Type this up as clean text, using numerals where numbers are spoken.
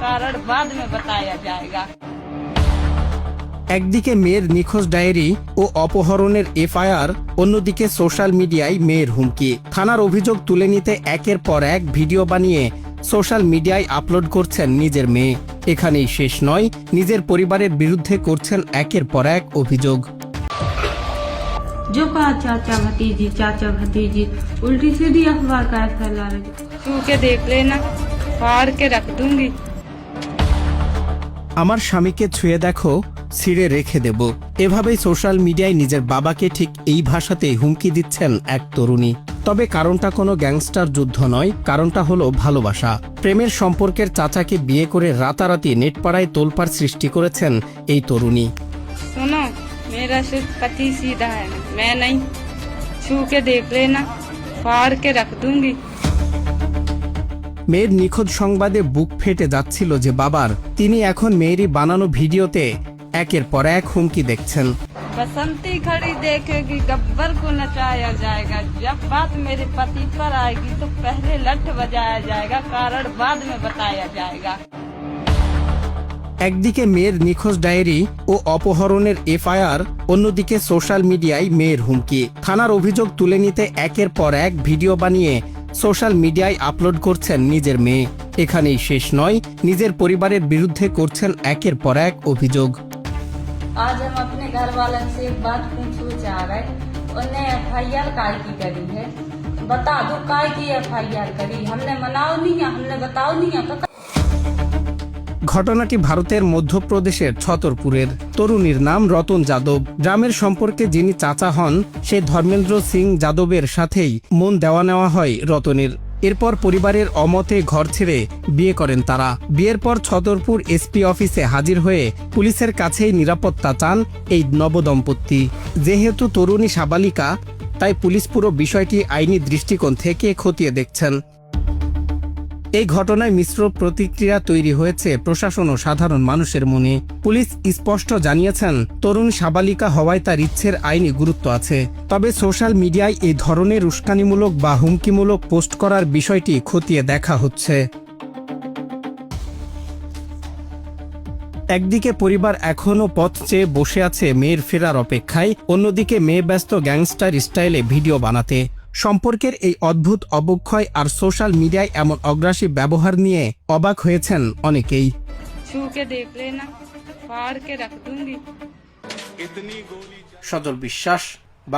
कारण बाद में बताया जाएगा। একদিকে মেয়ের নিখোঁজ ডায়েরি ও অপহরণের এফআইআর, অন্যদিকে সোশ্যাল মিডিয়ায় মেয়ের হুমকি। থানার অভিযোগ তুলে নিতে একের পর এক ভিডিও বানিয়ে সোশ্যাল মিডিয়ায় আপলোড করছেন নিজের মেয়ে। এখানেই শেষ নয়, নিজের পরিবারের বিরুদ্ধে করছেন একের পর এক অভিযোগ। जो कहा चाचा भतीजी उल्टी सीधी अखबार का फैला रहे। छू के देख लेना, फाड़ के रख दूंगी। আমার স্বামীকে ছুঁয়ে দেখো, ছিঁড়ে রেখে দেব। এভাবেই সোশ্যাল মিডিয়ায় নিজের বাবাকে ঠিক এই ভাষাতেই হুমকি দিচ্ছেন এক তরুণী। তবে কারণটা কোনো গ্যাংস্টার যুদ্ধ নয়, কারণটা হলো ভালোবাসা। প্রেমের সম্পর্কের চাচাকে বিয়ে করে রাতারাতি নেটপাড়ায় তোলপাড় সৃষ্টি করেছেন এই তরুণী। सुनो, मेरा सिर्फ पति सीधा है, मैं नहीं। छू के देख लेना, फाड़ के रख दूंगी। মেয়ের নিখোঁজ সংবাদে বুক ফেটে যাচ্ছিল যে বাবার, তিনি এখন মেয়েরই বানানো ভিডিওতে একের পর এক হুমকি দেখছেন। बसंती खड़ी देखेगी, गब्बर को नचाया जाएगा। जब बात मेरे पति पर आएगी तो पहले लठ बजाया जाएगा, कारण बाद में बताया जाएगा। একদিকে মেয়ের নিখোঁজ ডায়েরি ও অপহরণের এফআইআর, অন্যদিকে সোশ্যাল মিডিয়ায় মেয়ের হুমকি। থানার অভিযোগ তুলে নিতে একের পর এক ভিডিও বানিয়ে সোশ্যাল মিডিয়ায় আপলোড করছেন নিজের মেয়ে। এখানেই শেষ নয়, নিজের পরিবারের বিরুদ্ধে করছেন একের পর এক অভিযোগ। आज हम अपने घर वालों से एक बात पूछना चाह रहे, उन्हें एफआईआर काय की करी है? बता दो काय की एफआईआर करी? हमने मनाओ नहीं है, हमने बताओ नहीं है। ঘটনাটি ভারতের মধ্যপ্রদেশের ছতরপুরের। তরুণীর নাম রতন যাদব। গ্রামের সম্পর্কে যিনি চাচা হন, সে ধর্মেন্দ্র সিং যাদবের সাথেই মন দেওয়া নেওয়া হয় রতনের। এরপর পরিবারের অমতে ঘর ছেড়ে বিয়ে করেন তারা। বিয়ের পর ছতরপুর এসপি অফিসে হাজির হয়ে পুলিশের কাছেই নিরাপত্তা চান এই নবদম্পতি। যেহেতু তরুণী সাবালিকা, তাই পুলিশ পুরো বিষয়টি আইনি দৃষ্টিকোণ থেকে খতিয়ে দেখছেন। এই ঘটনায় মিশ্র প্রতিক্রিয়া তৈরি হয়েছে প্রশাসন ও সাধারণ মানুষের মনে। পুলিশ স্পষ্ট জানিয়েছেন, তরুণ সাবালিকা হওয়ায় তার ইচ্ছের আইনি গুরুত্ব আছে। তবে সোশ্যাল মিডিয়ায় এই ধরনের উস্কানিমূলক বা হুমকিমূলক পোস্ট করার বিষয়টি খতিয়ে দেখা হচ্ছে। একদিকে পরিবার এখনও পথ চেয়ে বসে আছে মেয়ের ফেরার অপেক্ষায়, অন্যদিকে মেয়ে ব্যস্ত গ্যাংস্টার স্টাইলে ভিডিও বানাতে। সম্পর্কের এই অদ্ভুত অবক্ষয় আর সোশ্যাল মিডিয়ায় এমন অগ্রাসী ব্যবহার নিয়ে অবাক হয়েছেন অনেকেই। छू के देख लेना, फाड़ के रख दूंगी। সজল বিশ্বাস,